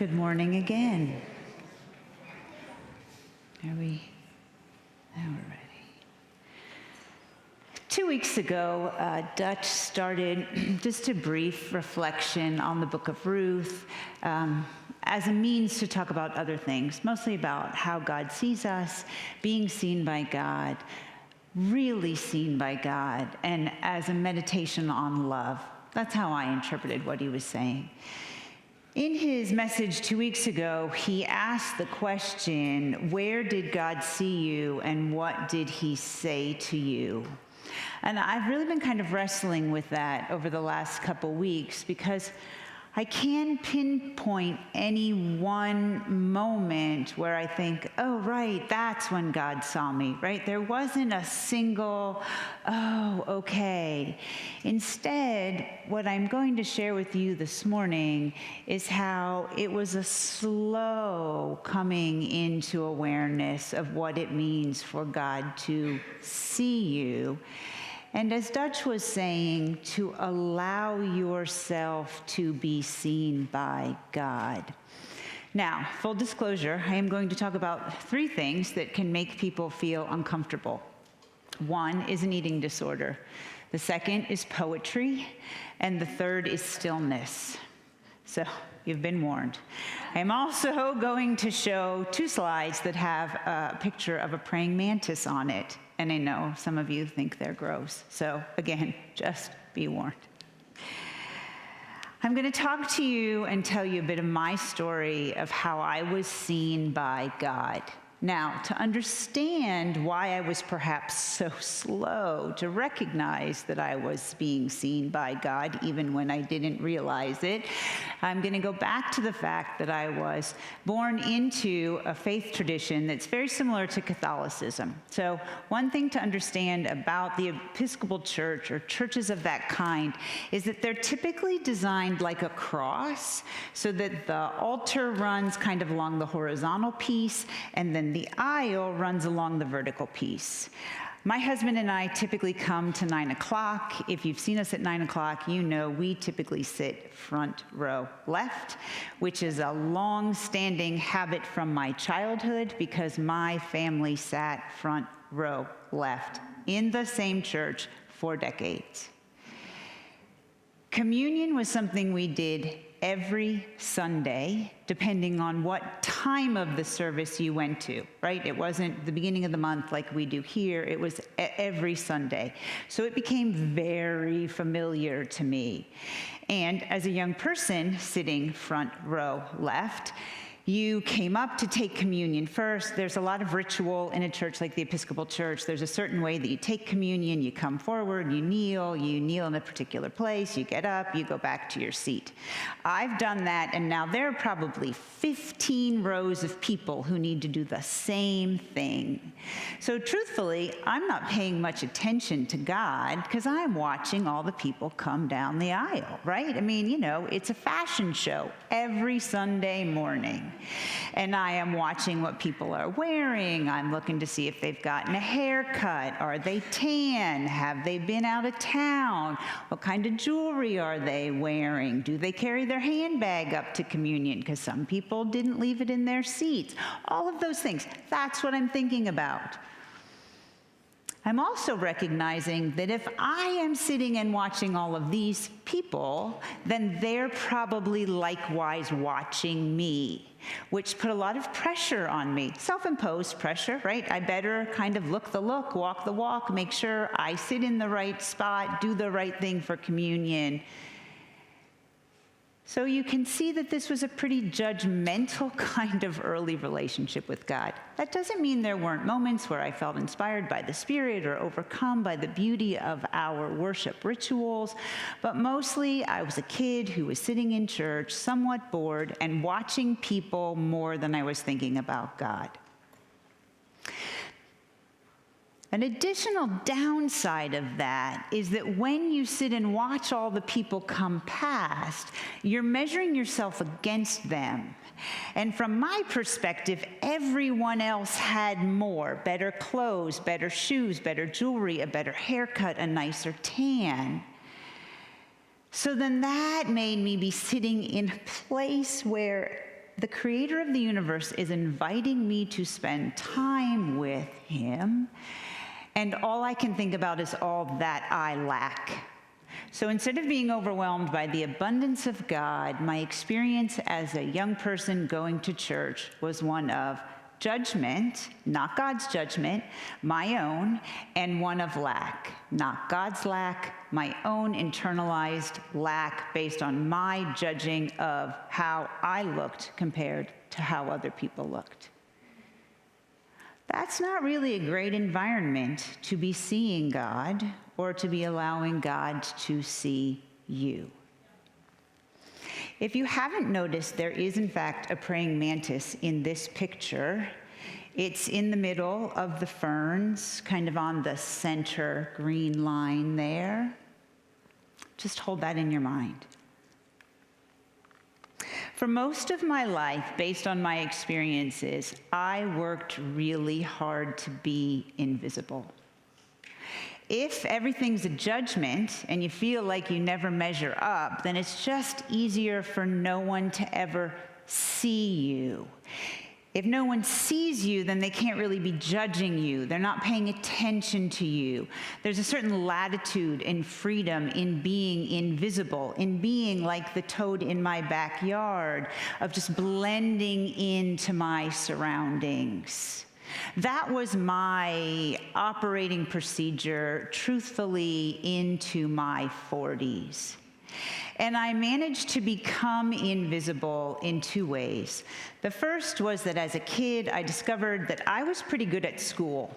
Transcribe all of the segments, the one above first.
Good morning again. Now we're ready. 2 weeks ago, Dutch started just a brief reflection on the book of Ruth as a means to talk about other things, mostly about how God sees us, being seen by God, really seen by God, and as a meditation on love. That's how I interpreted what he was saying. In his message 2 weeks ago, he asked the question, where did God see you and what did he say to you? And I've really been kind of wrestling with that over the last couple weeks because I can pinpoint any one moment where I think, oh, right, that's when God saw me, right? There wasn't a single, oh, okay. Instead, what I'm going to share with you this morning is how it was a slow coming into awareness of what it means for God to see you. And as Dutch was saying, to allow yourself to be seen by God. Now, full disclosure, I am going to talk about 3 things that can make people feel uncomfortable. 1 is an eating disorder. The 2nd is poetry. And the 3rd is stillness. So you've been warned. I'm also going to show 2 slides that have a picture of a praying mantis on it. And I know some of you think they're gross. So again, just be warned. I'm going to talk to you and tell you a bit of my story of how I was seen by God. Now, to understand why I was perhaps so slow to recognize that I was being seen by God, even when I didn't realize it, I'm going to go back to the fact that I was born into a faith tradition that's very similar to Catholicism. So one thing to understand about the Episcopal Church or churches of that kind is that they're typically designed like a cross, so that the altar runs kind of along the horizontal piece, and then the aisle runs along the vertical piece. My husband and I typically come to 9 o'clock. If you've seen us at 9 o'clock, you know we typically sit front row left, which is a long-standing habit from my childhood because my family sat front row left in the same church for decades. Communion was something we did every Sunday, depending on what time of the service you went to, right? It wasn't the beginning of the month like we do here. It was every Sunday. So it became very familiar to me. And as a young person sitting front row left, you came up to take communion first. There's a lot of ritual in a church like the Episcopal Church. There's a certain way that you take communion. You come forward, you kneel in a particular place, you get up, you go back to your seat. I've done that, and now there are probably 15 rows of people who need to do the same thing. So truthfully, I'm not paying much attention to God because I'm watching all the people come down the aisle, right? I mean, you know, it's a fashion show every Sunday morning. And I am watching what people are wearing. I'm looking to see if they've gotten a haircut. Are they tan? Have they been out of town? What kind of jewelry are they wearing? Do they carry their handbag up to communion? Because some people didn't leave it in their seats. All of those things. That's what I'm thinking about. I'm also recognizing that if I am sitting and watching all of these people, then they're probably likewise watching me, which put a lot of pressure on me. Self-imposed pressure, right? I better kind of look the look, walk the walk, make sure I sit in the right spot, do the right thing for communion. So you can see that this was a pretty judgmental kind of early relationship with God. That doesn't mean there weren't moments where I felt inspired by the Spirit or overcome by the beauty of our worship rituals, but mostly I was a kid who was sitting in church, somewhat bored, and watching people more than I was thinking about God. An additional downside of that is that when you sit and watch all the people come past, you're measuring yourself against them. And from my perspective, everyone else had more: better clothes, better shoes, better jewelry, a better haircut, a nicer tan. So then that made me be sitting in a place where the creator of the universe is inviting me to spend time with him, and all I can think about is all that I lack. So instead of being overwhelmed by the abundance of God, my experience as a young person going to church was one of judgment, not God's judgment, my own, and one of lack, not God's lack, my own internalized lack based on my judging of how I looked compared to how other people looked. That's not really a great environment to be seeing God or to be allowing God to see you. If you haven't noticed, there is in fact a praying mantis in this picture. It's in the middle of the ferns, kind of on the center green line there. Just hold that in your mind. For most of my life, based on my experiences, I worked really hard to be invisible. If everything's a judgment and you feel like you never measure up, then it's just easier for no one to ever see you. If no one sees you, then they can't really be judging you. They're not paying attention to you. There's a certain latitude and freedom in being invisible, in being like the toad in my backyard, of just blending into my surroundings. That was my operating procedure, truthfully, into my 40s. And I managed to become invisible in two ways. The first was that as a kid, I discovered that I was pretty good at school.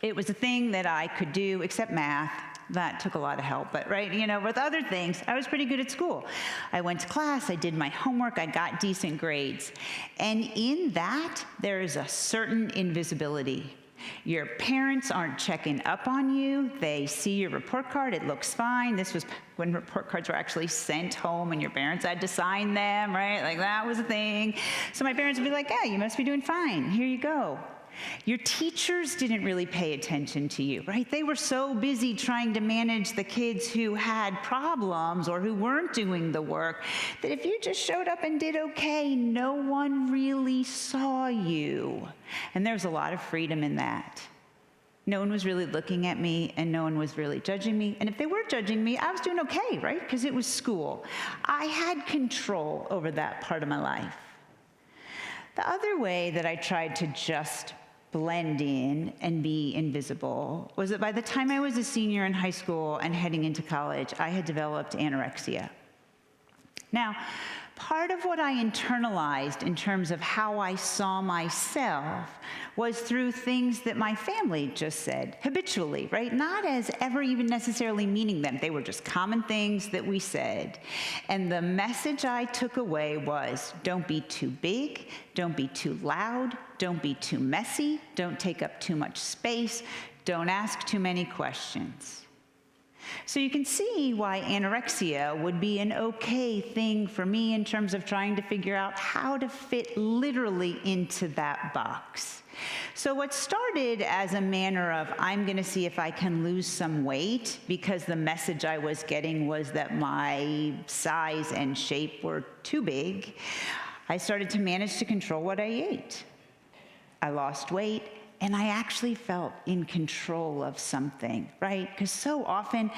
It was a thing that I could do, except math. That took a lot of help, but right, with other things, I was pretty good at school. I went to class, I did my homework, I got decent grades. And in that, there is a certain invisibility. Your parents aren't checking up on you. They see your report card, it looks fine. This was when report cards were actually sent home and your parents had to sign them, right? Like that was a thing. So my parents would be like, yeah, you must be doing fine. Here you go. Your teachers didn't really pay attention to you, right? They were so busy trying to manage the kids who had problems or who weren't doing the work that if you just showed up and did okay, no one really saw you. And there's a lot of freedom in that. No one was really looking at me and no one was really judging me. And if they were judging me, I was doing okay, right? Because it was school. I had control over that part of my life. The other way that I tried to just blend in and be invisible was that by the time I was a senior in high school and heading into college, I had developed anorexia. Now, part of what I internalized in terms of how I saw myself was through things that my family just said habitually, right? Not as ever even necessarily meaning them. They were just common things that we said. And the message I took away was, don't be too big, don't be too loud, don't be too messy, don't take up too much space, don't ask too many questions. So you can see why anorexia would be an okay thing for me in terms of trying to figure out how to fit literally into that box. So what started as a manner of, I'm going to see if I can lose some weight because the message I was getting was that my size and shape were too big, I started to manage to control what I ate. I lost weight. And I actually felt in control of something, right? Because so often,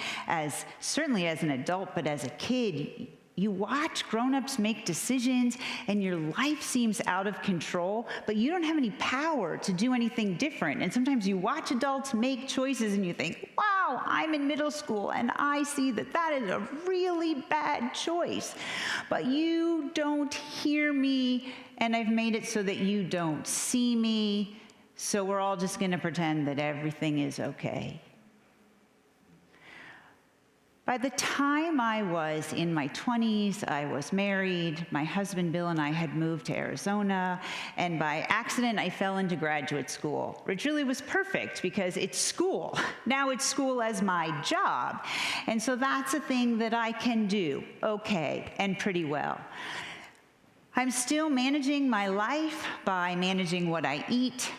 certainly as an adult, but as a kid, you watch grown-ups make decisions and your life seems out of control, but you don't have any power to do anything different. And sometimes you watch adults make choices and you think, wow, I'm in middle school and I see that that is a really bad choice. But you don't hear me and I've made it so that you don't see me. So we're all just going to pretend that everything is okay. By the time I was in my 20s, I was married. My husband, Bill, and I had moved to Arizona. And by accident, I fell into graduate school, which really was perfect because it's school. Now it's school as my job. And so that's a thing that I can do okay and pretty well. I'm still managing my life by managing what I eat.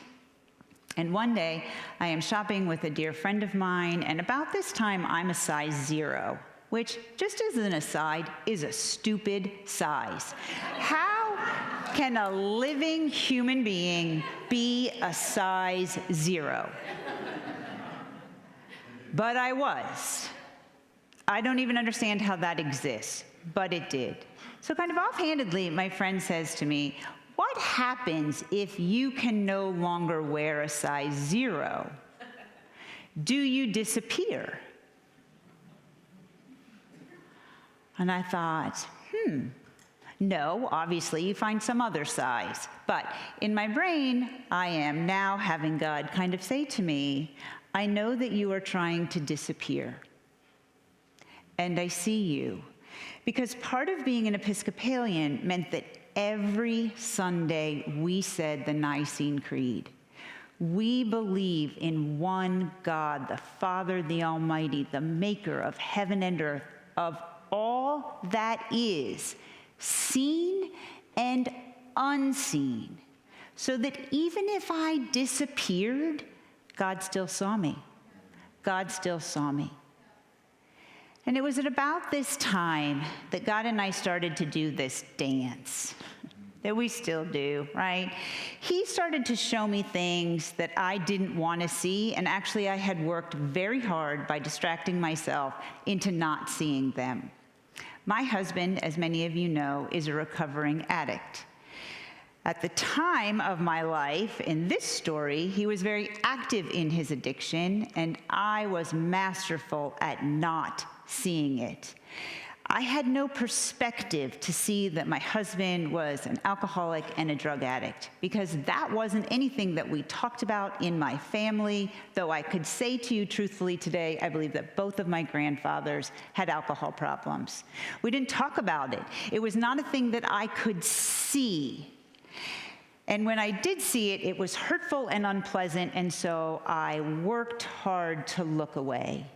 And one day, I am shopping with a dear friend of mine, and about this time, I'm a size 0, which, just as an aside, is a stupid size. How can a living human being be a size 0? But I was. I don't even understand how that exists, but it did. So kind of offhandedly, my friend says to me, what happens if you can no longer wear a size 0? Do you disappear? And I thought, no, obviously you find some other size. But in my brain, I am now having God kind of say to me, I know that you are trying to disappear. And I see you. Because part of being an Episcopalian meant that every Sunday we said the Nicene Creed. We believe in one God, the Father, the Almighty, the maker of heaven and earth, of all that is, seen and unseen, so that even if I disappeared, God still saw me. God still saw me. And it was at about this time that God and I started to do this dance that we still do, right? He started to show me things that I didn't want to see, and actually I had worked very hard by distracting myself into not seeing them. My husband, as many of you know, is a recovering addict. At the time of my life, in this story, he was very active in his addiction, and I was masterful at not seeing it. I had no perspective to see that my husband was an alcoholic and a drug addict, because that wasn't anything that we talked about in my family, though I could say to you truthfully today, I believe that both of my grandfathers had alcohol problems. We didn't talk about it. It was not a thing that I could see. And when I did see it, it was hurtful and unpleasant, and so I worked hard to look away.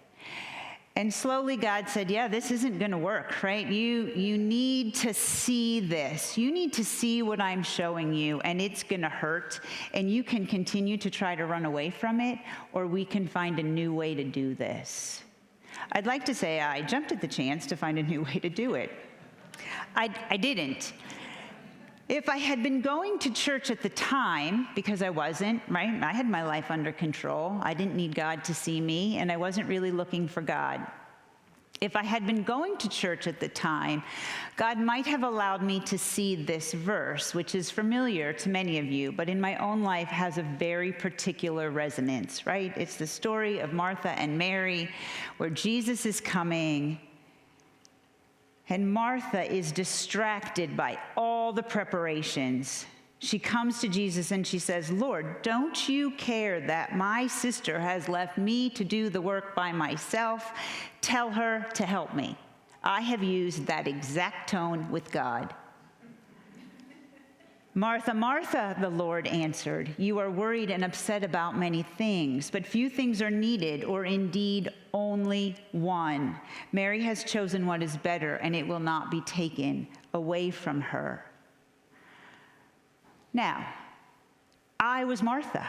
And slowly God said, yeah, this isn't going to work, right? You need to see this. You need to see what I'm showing you, and it's going to hurt. And you can continue to try to run away from it, or we can find a new way to do this. I'd like to say I jumped at the chance to find a new way to do it. I didn't. If I had been going to church at the time, because I wasn't, right? I had my life under control. I didn't need God to see me, and I wasn't really looking for God. If I had been going to church at the time, God might have allowed me to see this verse, which is familiar to many of you, but in my own life has a very particular resonance, right? It's the story of Martha and Mary, where Jesus is coming, and Martha is distracted by all the preparations. She comes to Jesus and she says, Lord, don't you care that my sister has left me to do the work by myself? Tell her to help me. I have used that exact tone with God. Martha, Martha, the Lord answered, you are worried and upset about many things, but few things are needed, or indeed only one. Mary has chosen what is better, and it will not be taken away from her. Now, I was Martha.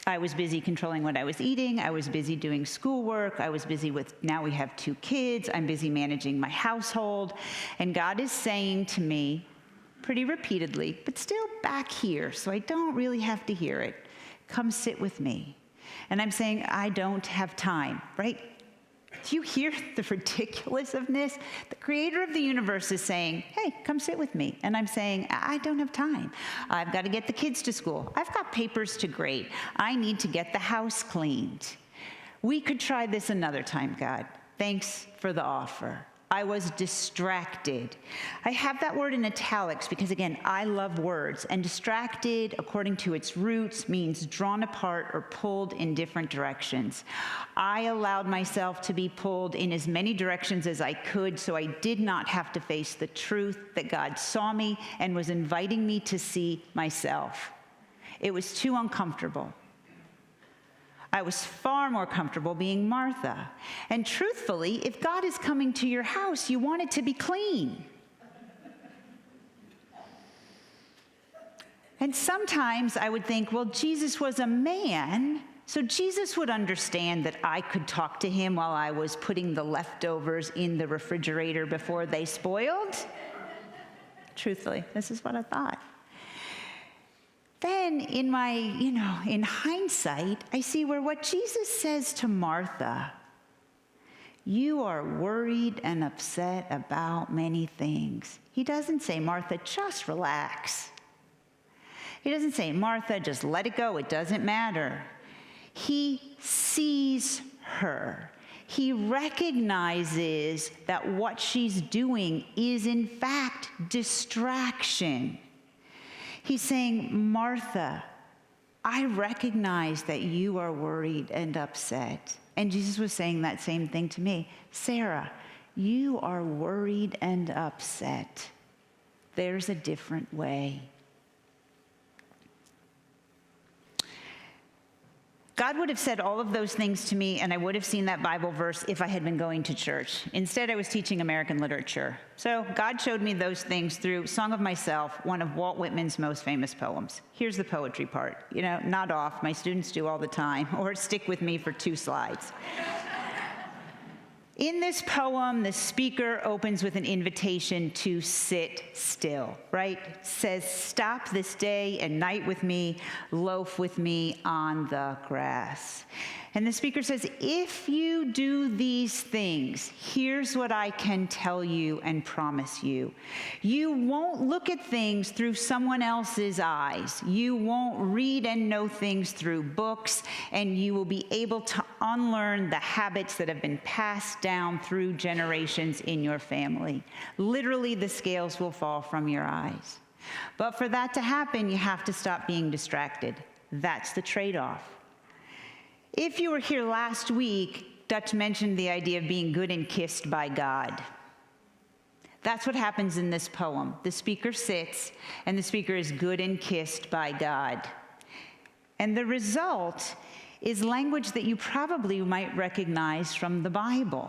I was busy controlling what I was eating. I was busy doing schoolwork. I was busy with, now we have 2 kids. I'm busy managing my household. And God is saying to me, pretty repeatedly, but still back here, so I don't really have to hear it, come sit with me. And I'm saying, I don't have time, right? Do you hear the ridiculousness? The creator of the universe is saying, hey, come sit with me. And I'm saying, I don't have time. I've got to get the kids to school. I've got papers to grade. I need to get the house cleaned. We could try this another time, God. Thanks for the offer. I was distracted. I have that word in italics because, again, I love words. And distracted, according to its roots, means drawn apart or pulled in different directions. I allowed myself to be pulled in as many directions as I could, so I did not have to face the truth that God saw me and was inviting me to see myself. It was too uncomfortable. I was far more comfortable being Martha. And truthfully, if God is coming to your house, you want it to be clean. And sometimes I would think, well, Jesus was a man, so Jesus would understand that I could talk to him while I was putting the leftovers in the refrigerator before they spoiled. truthfully. This is what I thought. Then in my, in hindsight, I see where what Jesus says to Martha, you are worried and upset about many things. He doesn't say, Martha, just relax. He doesn't say, Martha, just let it go. It doesn't matter. He sees her. He recognizes that what she's doing is in fact distraction. He's saying, Martha, I recognize that you are worried and upset. And Jesus was saying that same thing to me. Sarah, you are worried and upset. There's a different way. God would have said all of those things to me, and I would have seen that Bible verse if I had been going to church. Instead, I was teaching American literature. So God showed me those things through Song of Myself, one of Walt Whitman's most famous poems. Here's the poetry part. Nod off. My students do all the time, or stick with me for 2 slides. In this poem, the speaker opens with an invitation to sit still, right? Says, stop this day and night with me, loaf with me on the grass. And the speaker says, if you do these things, here's what I can tell you and promise you. You won't look at things through someone else's eyes. You won't read and know things through books, and you will be able to unlearn the habits that have been passed down through generations in your family. Literally, the scales will fall from your eyes. But for that to happen, you have to stop being distracted. That's the trade-off. If you were here last week, Dutch mentioned the idea of being good and kissed by God. That's what happens in this poem. The speaker sits, and the speaker is good and kissed by God. And the result is language that you probably might recognize from the Bible,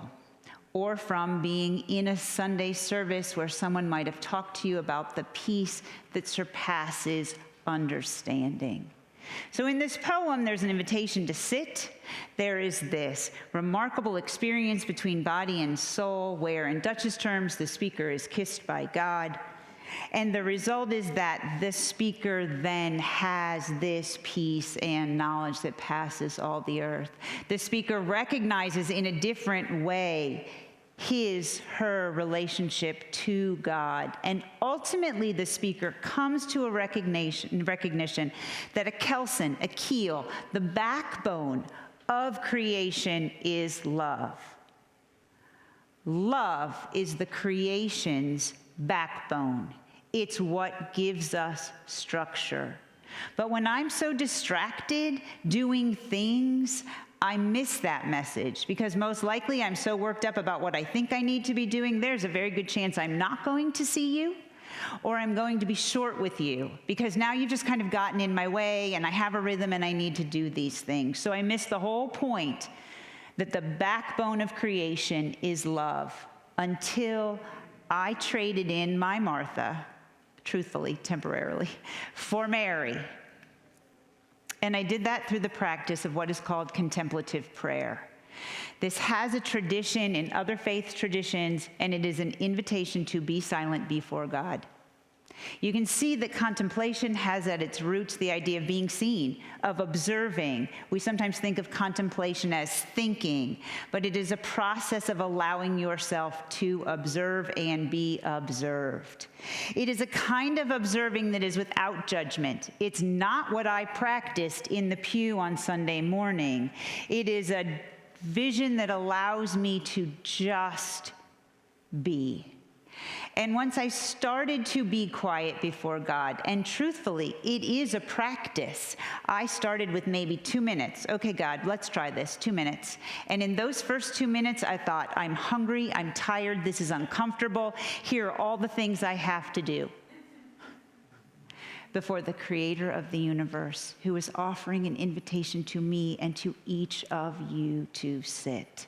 or from being in a Sunday service where someone might have talked to you about the peace that surpasses understanding. So in this poem, there's an invitation to sit. There is this remarkable experience between body and soul, where in Dutch's terms, the speaker is kissed by God. And the result is that the speaker then has this peace and knowledge that passes all the earth. The speaker recognizes in a different way her relationship to God. And ultimately, the speaker comes to a recognition that a kelson, a keel, the backbone of creation is love. Love is the creation's backbone. It's what gives us structure. But when I'm so distracted doing things, I miss that message, because most likely I'm so worked up about what I think I need to be doing, there's a very good chance I'm not going to see you, or I'm going to be short with you, because now you've just kind of gotten in my way, and I have a rhythm, and I need to do these things. So I miss the whole point that the backbone of creation is love, until I traded in my Martha, truthfully, temporarily, for Mary. And I did that through the practice of what is called contemplative prayer. This has a tradition in other faith traditions, and it is an invitation to be silent before God. You can see that contemplation has at its roots the idea of being seen, of observing. We sometimes think of contemplation as thinking, but it is a process of allowing yourself to observe and be observed. It is a kind of observing that is without judgment. It's not what I practiced in the pew on Sunday morning. It is a vision that allows me to just be. And once I started to be quiet before God, and truthfully, it is a practice. I started with maybe 2 minutes. Okay, God, let's try this, 2 minutes. And in those first 2 minutes, I thought, I'm hungry, I'm tired, this is uncomfortable. Here are all the things I have to do before the creator of the universe, who is offering an invitation to me and to each of you to sit.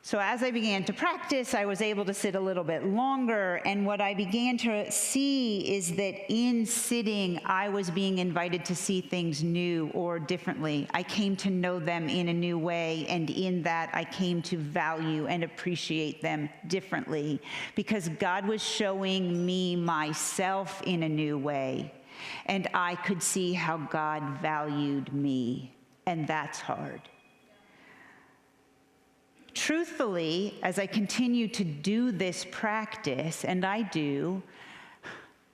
So as I began to practice, I was able to sit a little bit longer, and what I began to see is that in sitting, I was being invited to see things new or differently. I came to know them in a new way, and in that, I came to value and appreciate them differently, because God was showing me myself in a new way, and I could see how God valued me, and that's hard. Truthfully, as I continue to do this practice, and I do,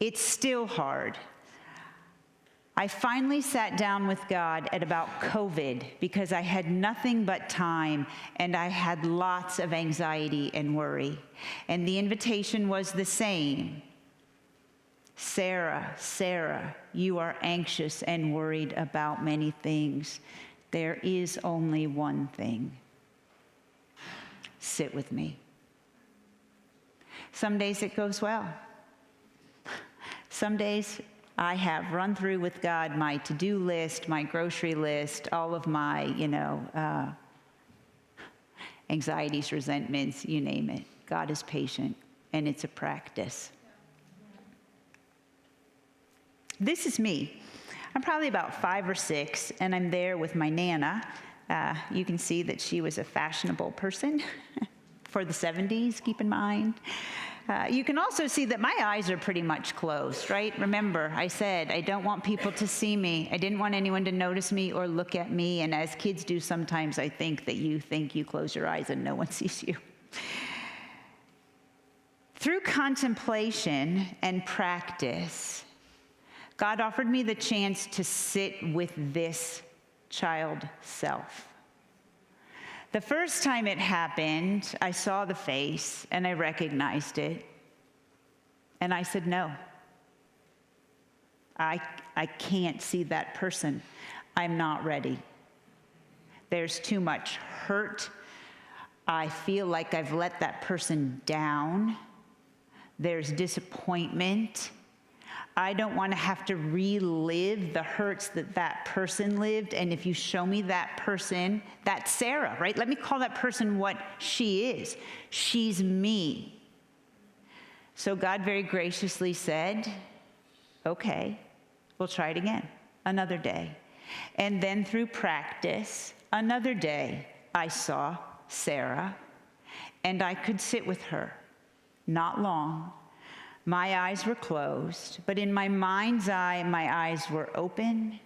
it's still hard. I finally sat down with God at about COVID because I had nothing but time and I had lots of anxiety and worry. And the invitation was the same. Sarah, Sarah, you are anxious and worried about many things. There is only one thing. Sit with me. Some days it goes well. Some days I have run through with God my to-do list, my grocery list, all of my, anxieties, resentments, you name it. God is patient, and it's a practice. This is me. I'm probably about 5 or 6, and I'm there with my Nana. You can see that she was a fashionable person for the 70s, keep in mind. You can also see that my eyes are pretty much closed, right? Remember, I said I don't want people to see me. I didn't want anyone to notice me or look at me, and as kids do sometimes, I think you close your eyes and no one sees you. Through contemplation and practice, God offered me the chance to sit with this child self. The first time it happened, I saw the face and I recognized it. And I said, no, I can't see that person. I'm not ready. There's too much hurt. I feel like I've let that person down. There's disappointment. I don't want to have to relive the hurts that that person lived. And if you show me that person, that's Sarah, right? Let me call that person what she is. She's me. So God very graciously said, okay, we'll try it again, another day. And then through practice, another day, I saw Sarah, and I could sit with her. Not long. My eyes were closed, but in my mind's eye, my eyes were open,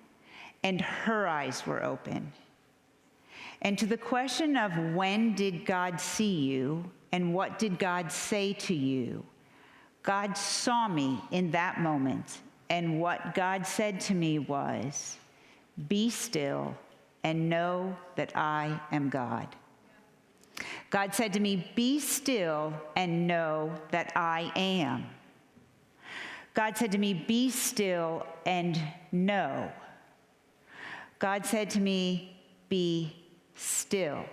and her eyes were open. And to the question of when did God see you, and what did God say to you, God saw me in that moment, and what God said to me was, be still and know that I am God. God said to me, be still and know that I am. God said to me, be still and know. God said to me, be still.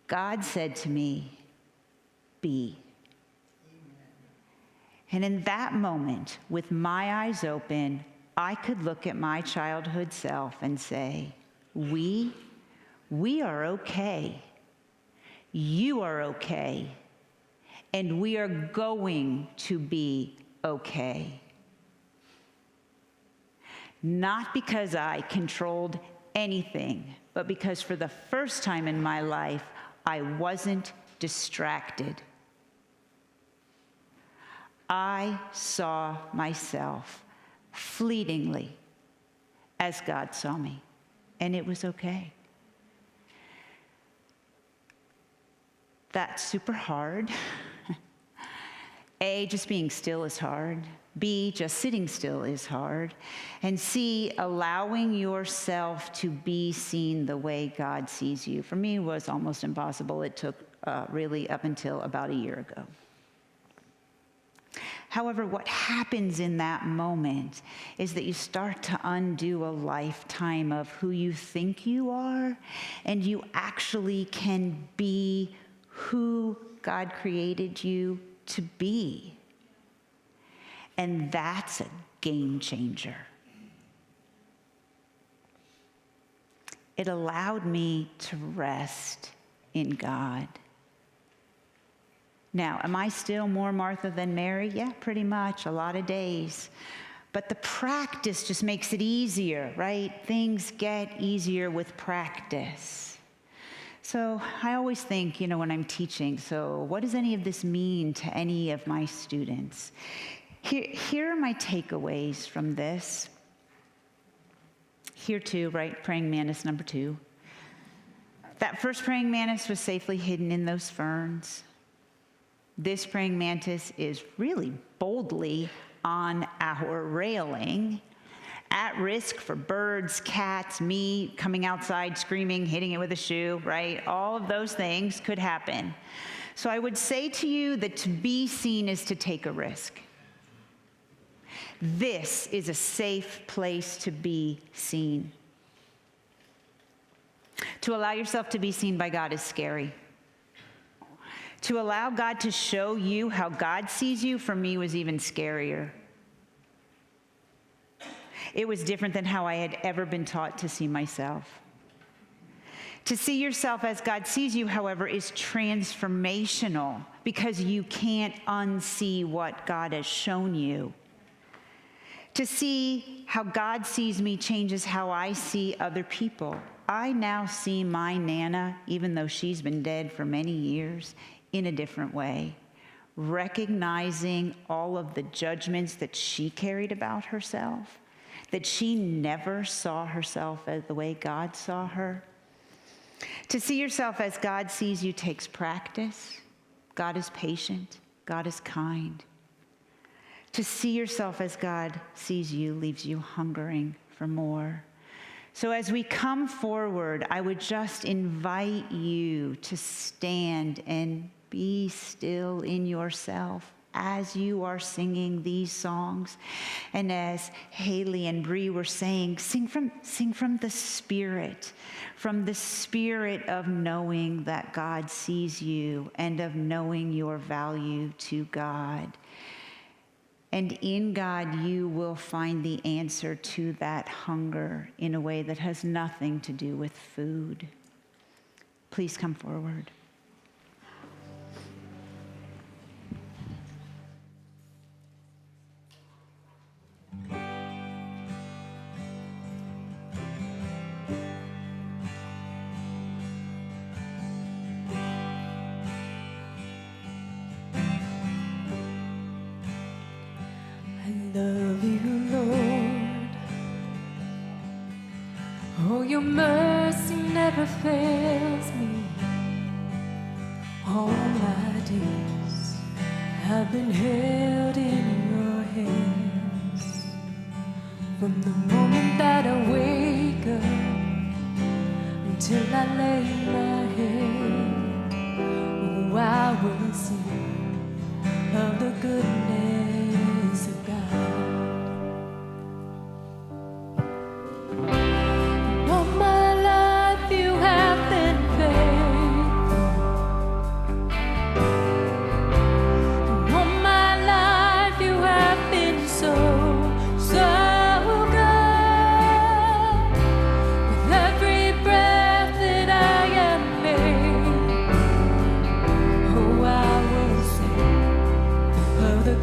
God said to me, be. And in that moment, with my eyes open, I could look at my childhood self and say, we are okay. You are okay. And we are going to be okay. Not because I controlled anything, but because for the first time in my life, I wasn't distracted. I saw myself fleetingly as God saw me, and it was okay. That's super hard. A, just being still is hard. B, just sitting still is hard. And C, allowing yourself to be seen the way God sees you, for me, was almost impossible. It took really up until about a year ago. However, what happens in that moment is that you start to undo a lifetime of who you think you are, and you actually can be who God created you to be. And that's a game changer. It allowed me to rest in God. Now, am I still more Martha than Mary? Yeah, pretty much, a lot of days. But the practice just makes it easier, right? Things get easier with practice. So I always think, when I'm teaching, so what does any of this mean to any of my students? Here are my takeaways from this. Here too, right? Praying mantis number 2. That first praying mantis was safely hidden in those ferns. This praying mantis is really boldly on our railing, at risk for birds, cats, me coming outside, screaming, hitting it with a shoe, right? All of those things could happen. So I would say to you that to be seen is to take a risk. This is a safe place to be seen. To allow yourself to be seen by God is scary. To allow God to show you how God sees you, for me, was even scarier. It was different than how I had ever been taught to see myself. To see yourself as God sees you, however, is transformational because you can't unsee what God has shown you. To see how God sees me changes how I see other people. I now see my Nana, even though she's been dead for many years, in a different way, recognizing all of the judgments that she carried about herself, that she never saw herself as the way God saw her. To see yourself as God sees you takes practice. God is patient. God is kind. To see yourself as God sees you leaves you hungering for more. So as we come forward, I would just invite you to stand and be still in yourself as you are singing these songs. And as Haley and Bree were saying, sing from the Spirit of knowing that God sees you and of knowing your value to God. And in God, you will find the answer to that hunger in a way that has nothing to do with food. Please come forward. Love you, Lord. Oh, your mercy never fails me. All my days have been held in your hands. From the moment that I wake up until I lay my head, oh, I will sing of the goodness of God. The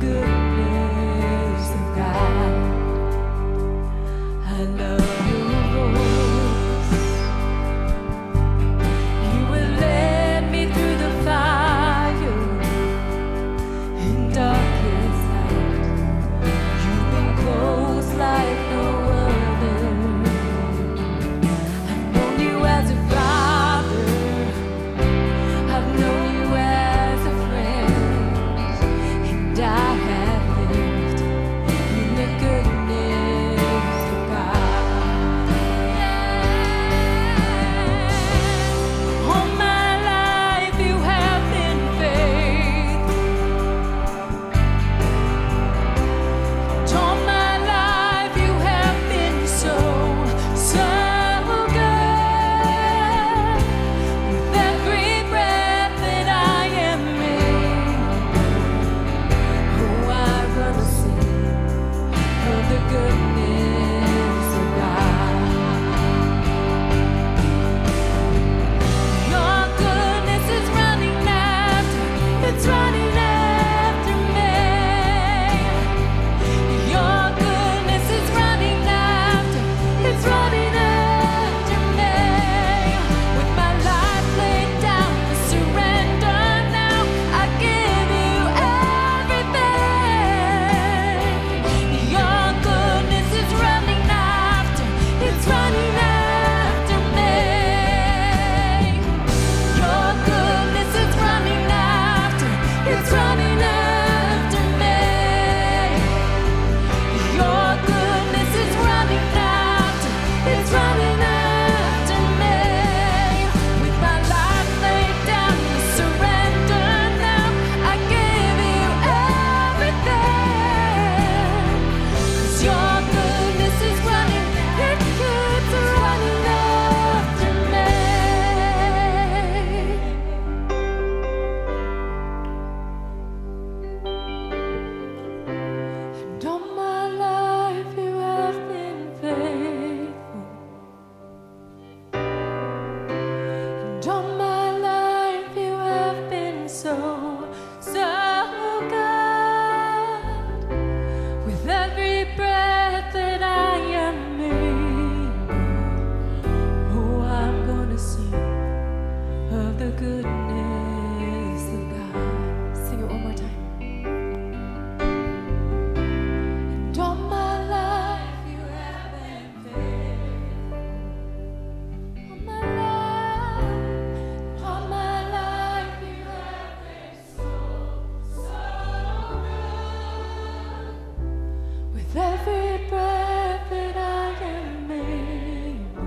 with every breath that I am able.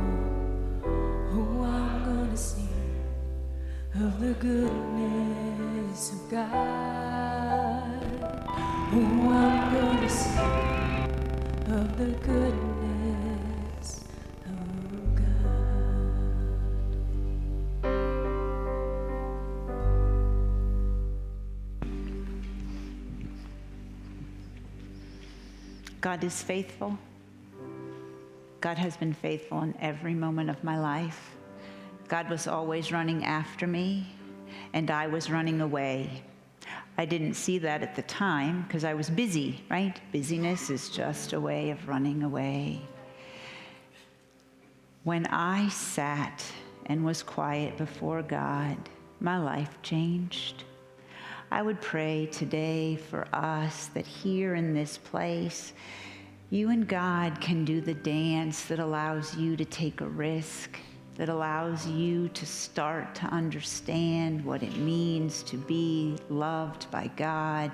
Oh, I'm gonna sing of the goodness of God. Oh, I'm gonna sing of the goodness of God. God is faithful. God has been faithful in every moment of my life. God was always running after me, and I was running away. I didn't see that at the time because I was busy, right? Busyness is just a way of running away. When I sat and was quiet before God, my life changed. I would pray today for us that here in this place, you and God can do the dance that allows you to take a risk, that allows you to start to understand what it means to be loved by God,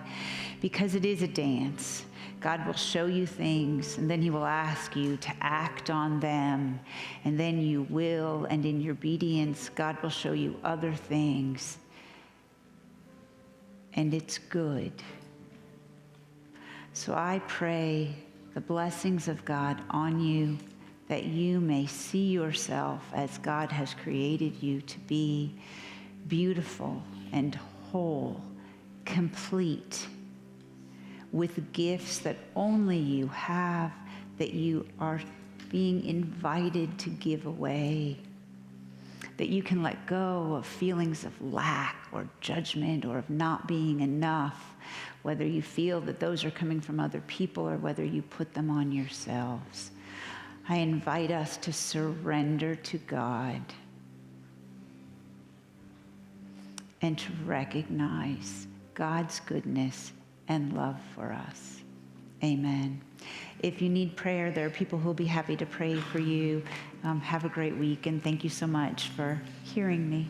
because it is a dance. God will show you things, and then he will ask you to act on them, and then you will, and in your obedience, God will show you other things. And it's good. So I pray the blessings of God on you, that you may see yourself as God has created you to be, beautiful and whole, complete, with gifts that only you have, that you are being invited to give away, that you can let go of feelings of lack or judgment or of not being enough, whether you feel that those are coming from other people or whether you put them on yourselves. I invite us to surrender to God and to recognize God's goodness and love for us. Amen. If you need prayer, there are people who will be happy to pray for you. Have a great week, and thank you so much for hearing me.